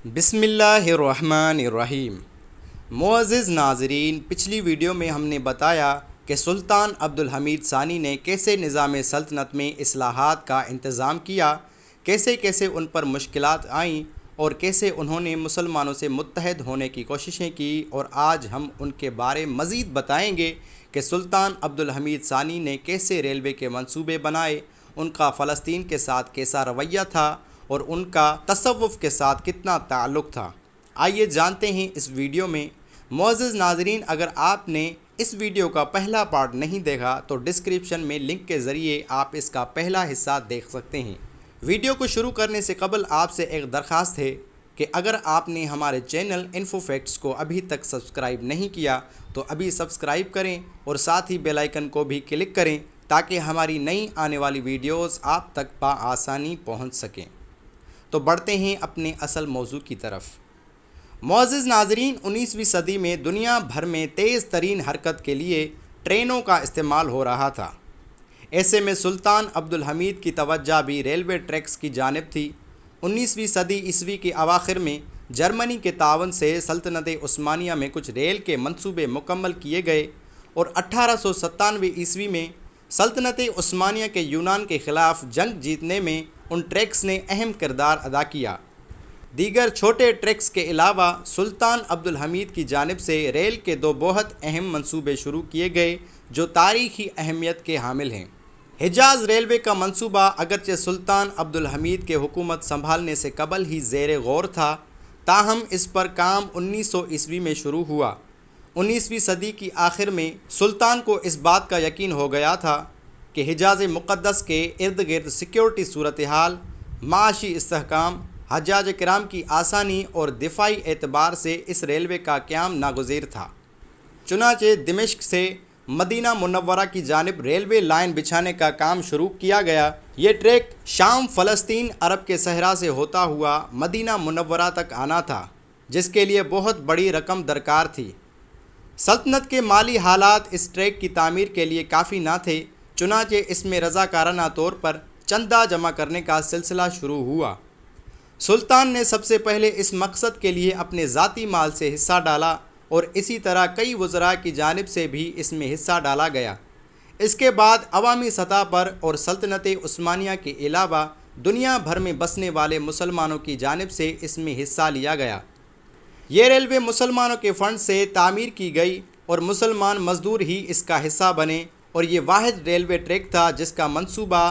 بسم اللہ الرحمن الرحیم۔ معزز ناظرین، پچھلی ویڈیو میں ہم نے بتایا کہ سلطان عبدالحمید ثانی نے کیسے نظام سلطنت میں اصلاحات کا انتظام کیا، کیسے کیسے ان پر مشکلات آئیں اور کیسے انہوں نے مسلمانوں سے متحد ہونے کی کوششیں کی، اور آج ہم ان کے بارے مزید بتائیں گے کہ سلطان عبدالحمید ثانی نے کیسے ریلوے کے منصوبے بنائے، ان کا فلسطین کے ساتھ کیسا رویہ تھا اور ان کا تصوف کے ساتھ کتنا تعلق تھا۔ آئیے جانتے ہیں اس ویڈیو میں۔ معزز ناظرین، اگر آپ نے اس ویڈیو کا پہلا پارٹ نہیں دیکھا تو ڈسکرپشن میں لنک کے ذریعے آپ اس کا پہلا حصہ دیکھ سکتے ہیں۔ ویڈیو کو شروع کرنے سے قبل آپ سے ایک درخواست ہے کہ اگر آپ نے ہمارے چینل انفو فیکٹس کو ابھی تک سبسکرائب نہیں کیا تو ابھی سبسکرائب کریں اور ساتھ ہی بیل آئیکن کو بھی کلک کریں تاکہ ہماری نئی آنے والی ویڈیوز آپ تک بآسانی پہنچ سکیں۔ تو بڑھتے ہیں اپنے اصل موضوع کی طرف۔ معزز ناظرین، 19ویں صدی میں دنیا بھر میں تیز ترین حرکت کے لیے ٹرینوں کا استعمال ہو رہا تھا۔ ایسے میں سلطان عبدالحمید کی توجہ بھی ریلوے ٹریکس کی جانب تھی۔ 19ویں صدی عیسوی کے اواخر میں جرمنی کے تعاون سے سلطنت عثمانیہ میں کچھ ریل کے منصوبے مکمل کیے گئے اور 1897 عیسوی میں سلطنت عثمانیہ کے یونان کے خلاف جنگ جیتنے میں ان ٹریکس نے اہم کردار ادا کیا۔ دیگر چھوٹے ٹریکس کے علاوہ سلطان عبدالحمید کی جانب سے ریل کے دو بہت اہم منصوبے شروع کیے گئے جو تاریخی اہمیت کے حامل ہیں۔ حجاز ریلوے کا منصوبہ اگرچہ سلطان عبدالحمید کے حکومت سنبھالنے سے قبل ہی زیر غور تھا، تاہم اس پر کام 1900 عیسوی میں شروع ہوا۔ 19ویں صدی کی آخر میں سلطان کو اس بات کا یقین ہو گیا تھا کہ حجاز مقدس کے ارد گرد سیکیورٹی صورتحال، معاشی استحکام، حجاج کرام کی آسانی اور دفاعی اعتبار سے اس ریلوے کا قیام ناگزیر تھا۔ چنانچہ دمشق سے مدینہ منورہ کی جانب ریلوے لائن بچھانے کا کام شروع کیا گیا۔ یہ ٹریک شام، فلسطین، عرب کے صحرا سے ہوتا ہوا مدینہ منورہ تک آنا تھا، جس کے لیے بہت بڑی رقم درکار تھی۔ سلطنت کے مالی حالات اس ٹریک کی تعمیر کے لیے کافی نہ تھے، چنانچہ اس میں رضاکارانہ طور پر چندہ جمع کرنے کا سلسلہ شروع ہوا۔ سلطان نے سب سے پہلے اس مقصد کے لیے اپنے ذاتی مال سے حصہ ڈالا اور اسی طرح کئی وزراء کی جانب سے بھی اس میں حصہ ڈالا گیا۔ اس کے بعد عوامی سطح پر اور سلطنت عثمانیہ کے علاوہ دنیا بھر میں بسنے والے مسلمانوں کی جانب سے اس میں حصہ لیا گیا۔ یہ ریلوے مسلمانوں کے فنڈ سے تعمیر کی گئی اور مسلمان مزدور ہی اس کا حصہ بنے، اور یہ واحد ریلوے ٹریک تھا جس کا منصوبہ،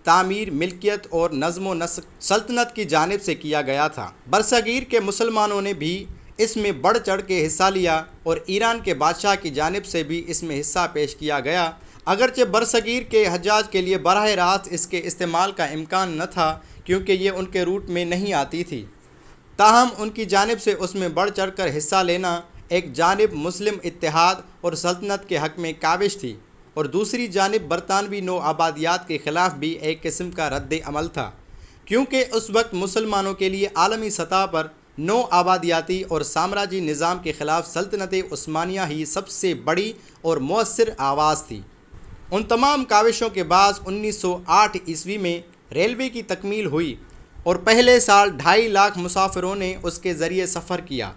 تعمیر، ملکیت اور نظم و نسق سلطنت کی جانب سے کیا گیا تھا۔ برصغیر کے مسلمانوں نے بھی اس میں بڑھ چڑھ کے حصہ لیا اور ایران کے بادشاہ کی جانب سے بھی اس میں حصہ پیش کیا گیا، اگرچہ برصغیر کے حجاج کے لیے براہ راست اس کے استعمال کا امکان نہ تھا کیونکہ یہ ان کے روٹ میں نہیں آتی تھی۔ تاہم ان کی جانب سے اس میں بڑھ چڑھ کر حصہ لینا ایک جانب مسلم اتحاد اور سلطنت کے حق میں کاوش تھی، اور دوسری جانب برطانوی نو آبادیات کے خلاف بھی ایک قسم کا رد عمل تھا، کیونکہ اس وقت مسلمانوں کے لیے عالمی سطح پر نو آبادیاتی اور سامراجی نظام کے خلاف سلطنت عثمانیہ ہی سب سے بڑی اور مؤثر آواز تھی۔ ان تمام کاوشوں کے بعد 1908 عیسوی میں ریلوے کی تکمیل ہوئی اور پہلے سال 2.5 لاکھ مسافروں نے اس کے ذریعے سفر کیا۔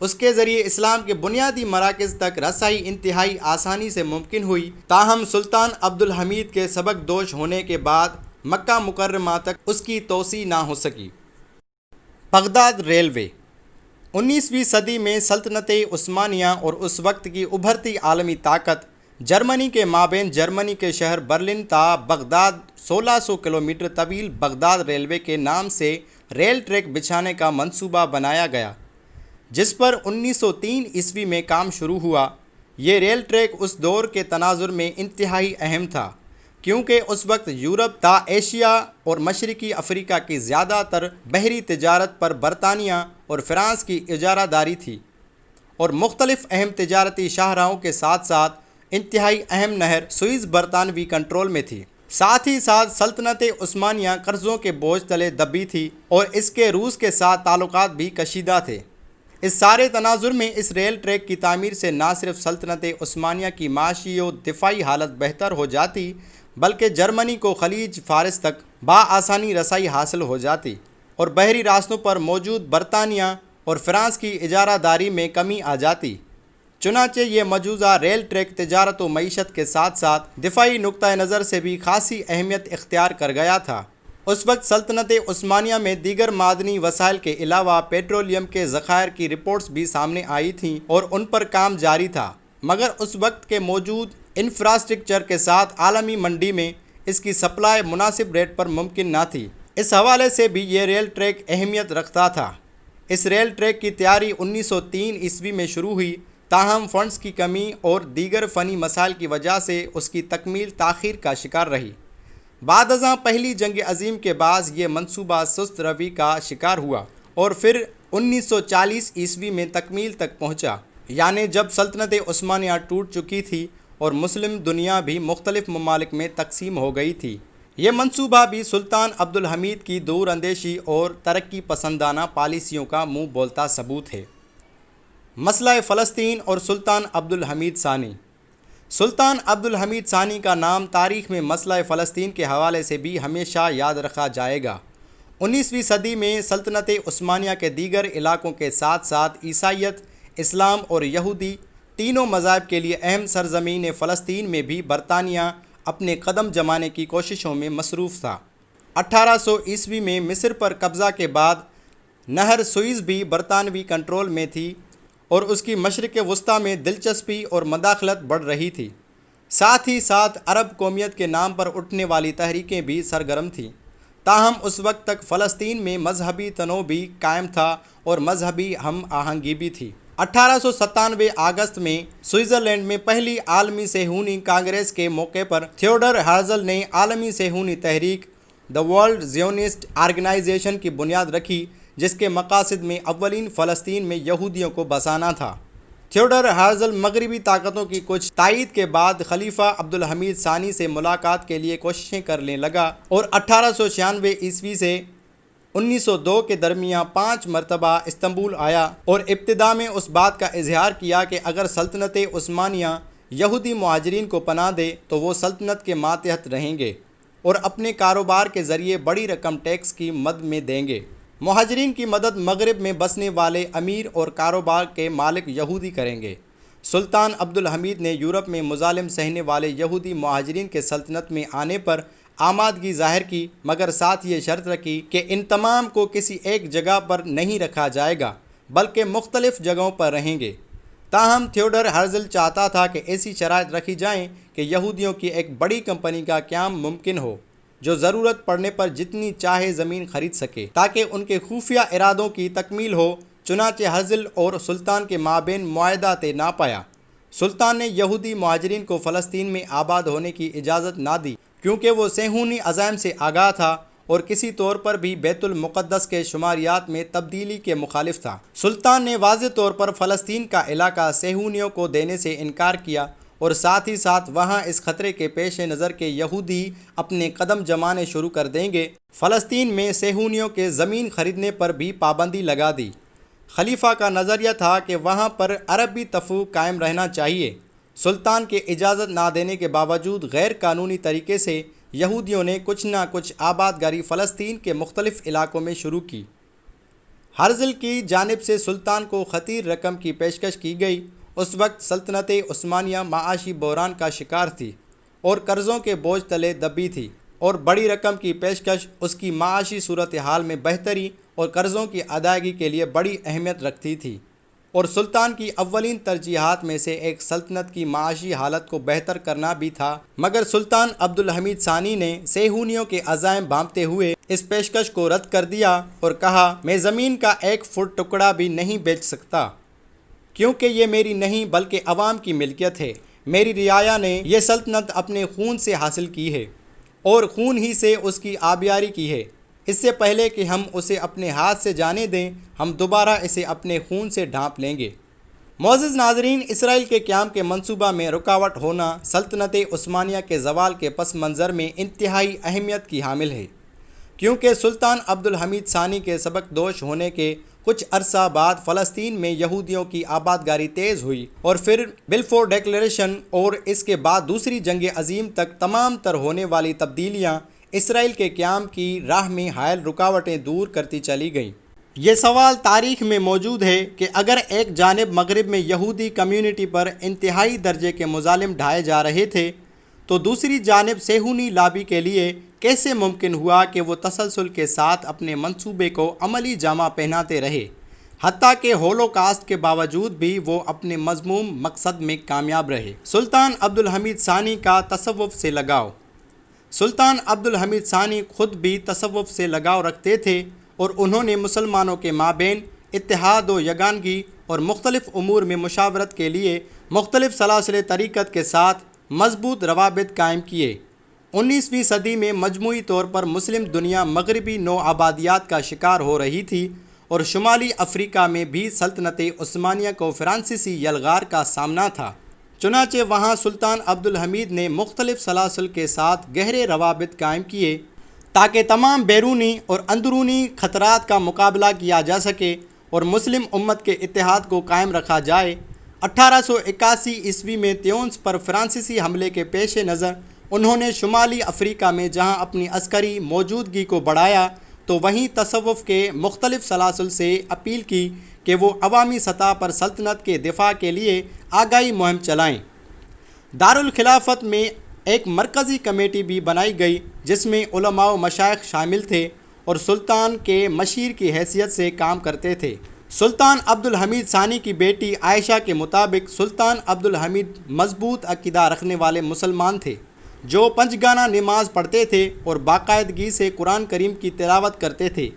اس کے ذریعے اسلام کے بنیادی مراکز تک رسائی انتہائی آسانی سے ممکن ہوئی۔ تاہم سلطان عبدالحمید کے سبک دوش ہونے کے بعد مکہ مکرمہ تک اس کی توسیع نہ ہو سکی۔ بغداد ریلوے 19ویں صدی میں سلطنت عثمانیہ اور اس وقت کی ابھرتی عالمی طاقت جرمنی کے مابین جرمنی کے شہر برلن تا بغداد 1600 کلومیٹر طویل بغداد ریلوے کے نام سے ریل ٹریک بچھانے کا منصوبہ بنایا گیا، جس پر 1903 عیسوی میں کام شروع ہوا۔ یہ ریل ٹریک اس دور کے تناظر میں انتہائی اہم تھا کیونکہ اس وقت یورپ تا ایشیا اور مشرقی افریقہ کی زیادہ تر بحری تجارت پر برطانیہ اور فرانس کی اجارہ داری تھی، اور مختلف اہم تجارتی شاہراہوں کے ساتھ ساتھ انتہائی اہم نہر سوئز برطانوی کنٹرول میں تھی۔ ساتھ ہی ساتھ سلطنت عثمانیہ قرضوں کے بوجھ تلے دبی تھی اور اس کے روس کے ساتھ تعلقات بھی کشیدہ تھے۔ اس سارے تناظر میں اس ریل ٹریک کی تعمیر سے نہ صرف سلطنت عثمانیہ کی معاشی و دفاعی حالت بہتر ہو جاتی بلکہ جرمنی کو خلیج فارس تک بآسانی رسائی حاصل ہو جاتی۔ اور بحری راستوں پر موجود برطانیہ اور فرانس کی اجارہ داری میں کمی آ جاتی۔ چنانچہ یہ مجوزہ ریل ٹریک تجارت و معیشت کے ساتھ ساتھ دفاعی نقطہ نظر سے بھی خاصی اہمیت اختیار کر گیا تھا۔ اس وقت سلطنت عثمانیہ میں دیگر معدنی وسائل کے علاوہ پیٹرولیم کے ذخائر کی رپورٹس بھی سامنے آئی تھیں اور ان پر کام جاری تھا، مگر اس وقت کے موجود انفراسٹرکچر کے ساتھ عالمی منڈی میں اس کی سپلائی مناسب ریٹ پر ممکن نہ تھی۔ اس حوالے سے بھی یہ ریل ٹریک اہمیت رکھتا تھا۔ اس ریل ٹریک کی تیاری 1903 میں شروع ہوئی، تاہم فنڈز کی کمی اور دیگر فنی مسائل کی وجہ سے اس کی تکمیل تاخیر کا شکار رہی۔ بعد ازاں پہلی جنگ عظیم کے بعد یہ منصوبہ سست روی کا شکار ہوا اور پھر 1940 میں تکمیل تک پہنچا، یعنی جب سلطنت عثمانیہ ٹوٹ چکی تھی اور مسلم دنیا بھی مختلف ممالک میں تقسیم ہو گئی تھی۔ یہ منصوبہ بھی سلطان عبدالحمید کی دور اندیشی اور ترقی پسندانہ پالیسیوں کا منہ بولتا ثبوت ہے۔ مسئلہ فلسطین اور سلطان عبدالحمید ثانی۔ سلطان عبدالحمید ثانی کا نام تاریخ میں مسئلہ فلسطین کے حوالے سے بھی ہمیشہ یاد رکھا جائے گا۔ 19ویں صدی میں سلطنت عثمانیہ کے دیگر علاقوں کے ساتھ ساتھ عیسائیت، اسلام اور یہودی تینوں مذاہب کے لیے اہم سرزمین فلسطین میں بھی برطانیہ اپنے قدم جمانے کی کوششوں میں مصروف تھا۔ 1800 میں مصر پر قبضہ کے بعد نہر سوئز بھی برطانوی کنٹرول میں تھی اور اس کی مشرق وسطیٰ میں دلچسپی اور مداخلت بڑھ رہی تھی۔ ساتھ ہی ساتھ عرب قومیت کے نام پر اٹھنے والی تحریکیں بھی سرگرم تھیں۔ تاہم اس وقت تک فلسطین میں مذہبی تنوع بھی قائم تھا اور مذہبی ہم آہنگی بھی تھی۔ 1897 اگست میں سوئٹزرلینڈ میں پہلی عالمی صہیونی کانگریس کے موقع پر تھیوڈر ہرزل نے عالمی صہیونی تحریک دی ورلڈ زیونسٹ آرگنائزیشن کی بنیاد رکھی، جس کے مقاصد میں اولین فلسطین میں یہودیوں کو بسانا تھا۔ تھیوڈر ہرزل مغربی طاقتوں کی کچھ تائید کے بعد خلیفہ عبدالحمید ثانی سے ملاقات کے لیے کوششیں کرنے لگا اور 1896 سے 1902 کے درمیان 5 مرتبہ استنبول آیا اور ابتدا میں اس بات کا اظہار کیا کہ اگر سلطنت عثمانیہ یہودی مہاجرین کو پناہ دے تو وہ سلطنت کے ماتحت رہیں گے اور اپنے کاروبار کے ذریعے بڑی رقم ٹیکس کی مد میں دیں گے۔ مہاجرین کی مدد مغرب میں بسنے والے امیر اور کاروبار کے مالک یہودی کریں گے۔ سلطان عبدالحمید نے یورپ میں مظالم سہنے والے یہودی مہاجرین کے سلطنت میں آنے پر آمادگی ظاہر کی، مگر ساتھ یہ شرط رکھی کہ ان تمام کو کسی ایک جگہ پر نہیں رکھا جائے گا بلکہ مختلف جگہوں پر رہیں گے۔ تاہم تھیوڈر ہرزل چاہتا تھا کہ ایسی شرائط رکھی جائیں کہ یہودیوں کی ایک بڑی کمپنی کا قیام ممکن ہو جو ضرورت پڑنے پر جتنی چاہے زمین خرید سکے تاکہ ان کے خفیہ ارادوں کی تکمیل ہو۔ چنانچہ ہرزل اور سلطان کے مابین معاہدہ طے نہ پایا۔ سلطان نے یہودی مہاجرین کو فلسطین میں آباد ہونے کی اجازت نہ دی کیونکہ وہ صہیونی عزائم سے آگاہ تھا اور کسی طور پر بھی بیت المقدس کے شماریات میں تبدیلی کے مخالف تھا۔ سلطان نے واضح طور پر فلسطین کا علاقہ صہیونیوں کو دینے سے انکار کیا اور ساتھ ہی ساتھ وہاں اس خطرے کے پیش نظر کہ یہودی اپنے قدم جمانے شروع کر دیں گے، فلسطین میں صہیونیوں کے زمین خریدنے پر بھی پابندی لگا دی۔ خلیفہ کا نظریہ تھا کہ وہاں پر عربی تفوق قائم رہنا چاہیے۔ سلطان کے اجازت نہ دینے کے باوجود غیر قانونی طریقے سے یہودیوں نے کچھ نہ کچھ آبادگاری فلسطین کے مختلف علاقوں میں شروع کی۔ ہرزل کی جانب سے سلطان کو خطیر رقم کی پیشکش کی گئی۔ اس وقت سلطنت عثمانیہ معاشی بحران کا شکار تھی اور قرضوں کے بوجھ تلے دبی تھی، اور بڑی رقم کی پیشکش اس کی معاشی صورتحال میں بہتری اور قرضوں کی ادائیگی کے لیے بڑی اہمیت رکھتی تھی، اور سلطان کی اولین ترجیحات میں سے ایک سلطنت کی معاشی حالت کو بہتر کرنا بھی تھا۔ مگر سلطان عبدالحمید ثانی نے صہیونیوں کے عزائم بھانپتے ہوئے اس پیشکش کو رد کر دیا اور کہا، میں زمین کا 1 فٹ ٹکڑا بھی نہیں بیچ سکتا کیونکہ یہ میری نہیں بلکہ عوام کی ملکیت ہے۔ میری رعایا نے یہ سلطنت اپنے خون سے حاصل کی ہے اور خون ہی سے اس کی آبیاری کی ہے۔ اس سے پہلے کہ ہم اسے اپنے ہاتھ سے جانے دیں، ہم دوبارہ اسے اپنے خون سے ڈھانپ لیں گے۔ معزز ناظرین، اسرائیل کے قیام کے منصوبہ میں رکاوٹ ہونا سلطنت عثمانیہ کے زوال کے پس منظر میں انتہائی اہمیت کی حامل ہے، کیونکہ سلطان عبدالحمید ثانی کے سبق دوش ہونے کے کچھ عرصہ بعد فلسطین میں یہودیوں کی آبادگاری تیز ہوئی اور پھر بلفور ڈیکلیریشن اور اس کے بعد دوسری جنگ عظیم تک تمام تر ہونے والی تبدیلیاں اسرائیل کے قیام کی راہ میں حائل رکاوٹیں دور کرتی چلی گئیں۔ یہ سوال تاریخ میں موجود ہے کہ اگر ایک جانب مغرب میں یہودی کمیونٹی پر انتہائی درجے کے مظالم ڈھائے جا رہے تھے تو دوسری جانب صہیونی لابی کے لیے کیسے ممکن ہوا کہ وہ تسلسل کے ساتھ اپنے منصوبے کو عملی جامہ پہناتے رہے، حتیٰ کہ ہولوکاسٹ کے باوجود بھی وہ اپنے مذموم مقصد میں کامیاب رہے۔ سلطان عبدالحمید ثانی کا تصوف سے لگاؤ۔ سلطان عبدالحمید ثانی خود بھی تصوف سے لگاؤ رکھتے تھے اور انہوں نے مسلمانوں کے مابین اتحاد و یگانگی اور مختلف امور میں مشاورت کے لیے مختلف سلاسل طریقت کے ساتھ مضبوط روابط قائم کیے۔ 19ویں صدی میں مجموعی طور پر مسلم دنیا مغربی نو آبادیات کا شکار ہو رہی تھی اور شمالی افریقہ میں بھی سلطنت عثمانیہ کو فرانسیسی یلغار کا سامنا تھا۔ چنانچہ وہاں سلطان عبدالحمید نے مختلف سلاسل کے ساتھ گہرے روابط قائم کیے تاکہ تمام بیرونی اور اندرونی خطرات کا مقابلہ کیا جا سکے اور مسلم امت کے اتحاد کو قائم رکھا جائے۔ 1881 عیسوی میں تیونس پر فرانسیسی حملے کے پیش نظر انہوں نے شمالی افریقہ میں جہاں اپنی عسکری موجودگی کو بڑھایا تو وہیں تصوف کے مختلف سلاسل سے اپیل کی کہ وہ عوامی سطح پر سلطنت کے دفاع کے لیے آگاہی مہم چلائیں۔ دارالخلافت میں ایک مرکزی کمیٹی بھی بنائی گئی جس میں علماء و مشائخ شامل تھے اور سلطان کے مشیر کی حیثیت سے کام کرتے تھے۔ سلطان عبدالحمید ثانی کی بیٹی عائشہ کے مطابق سلطان عبدالحمید مضبوط عقیدہ رکھنے والے مسلمان تھے جو پنجگانہ نماز پڑھتے تھے اور باقاعدگی سے قرآن کریم کی تلاوت کرتے تھے۔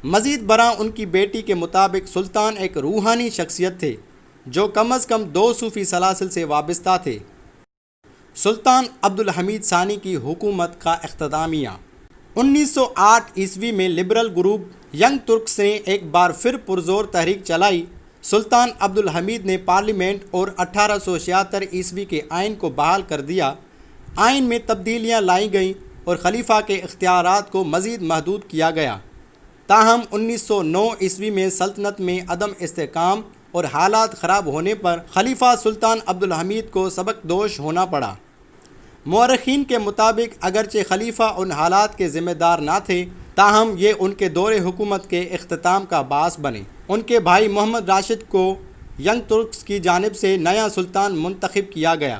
مزید برآں ان کی بیٹی کے مطابق سلطان ایک روحانی شخصیت تھے جو کم از کم 2 صوفی سلاسل سے وابستہ تھے۔ سلطان عبدالحمید ثانی کی حکومت کا اختتامیہ۔ 1908 عیسوی میں لبرل گروپ ینگ ترکس نے ایک بار پھر پرزور تحریک چلائی۔ سلطان عبدالحمید نے پارلیمنٹ اور 1876 عیسوی کے آئین کو بحال کر دیا۔ آئین میں تبدیلیاں لائی گئیں اور خلیفہ کے اختیارات کو مزید محدود کیا گیا۔ تاہم 1909 عیسوی میں سلطنت میں عدم استحکام اور حالات خراب ہونے پر خلیفہ سلطان عبدالحمید کو سبک دوش ہونا پڑا۔ مورخین کے مطابق اگرچہ خلیفہ ان حالات کے ذمہ دار نہ تھے تاہم یہ ان کے دور حکومت کے اختتام کا باعث بنے۔ ان کے بھائی محمد راشد کو ینگ ترکس کی جانب سے نیا سلطان منتخب کیا گیا۔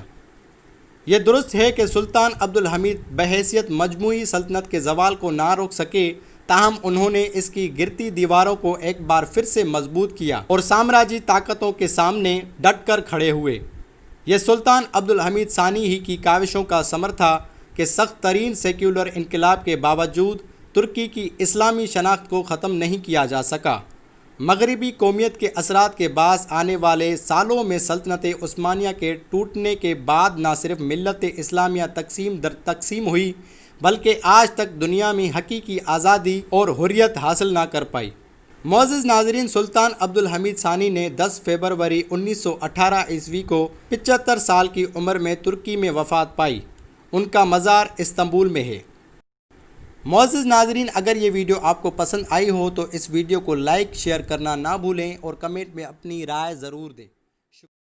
یہ درست ہے کہ سلطان عبدالحمید بحیثیت مجموعی سلطنت کے زوال کو نہ روک سکے تاہم انہوں نے اس کی گرتی دیواروں کو ایک بار پھر سے مضبوط کیا اور سامراجی طاقتوں کے سامنے ڈٹ کر کھڑے ہوئے۔ یہ سلطان عبدالحمید ثانی ہی کی کاوشوں کا ثمر تھا کہ سخت ترین سیکولر انقلاب کے باوجود ترکی کی اسلامی شناخت کو ختم نہیں کیا جا سکا۔ مغربی قومیت کے اثرات کے باعث آنے والے سالوں میں سلطنت عثمانیہ کے ٹوٹنے کے بعد نہ صرف ملت اسلامیہ تقسیم در تقسیم ہوئی بلکہ آج تک دنیا میں حقیقی آزادی اور حریت حاصل نہ کر پائی۔ معزز ناظرین، سلطان عبدالحمید ثانی نے 10 فروری 1918 عیسوی کو 75 سال کی عمر میں ترکی میں وفات پائی۔ ان کا مزار استنبول میں ہے۔ معزز ناظرین، اگر یہ ویڈیو آپ کو پسند آئی ہو تو اس ویڈیو کو لائک شیئر کرنا نہ بھولیں اور کمنٹ میں اپنی رائے ضرور دیں۔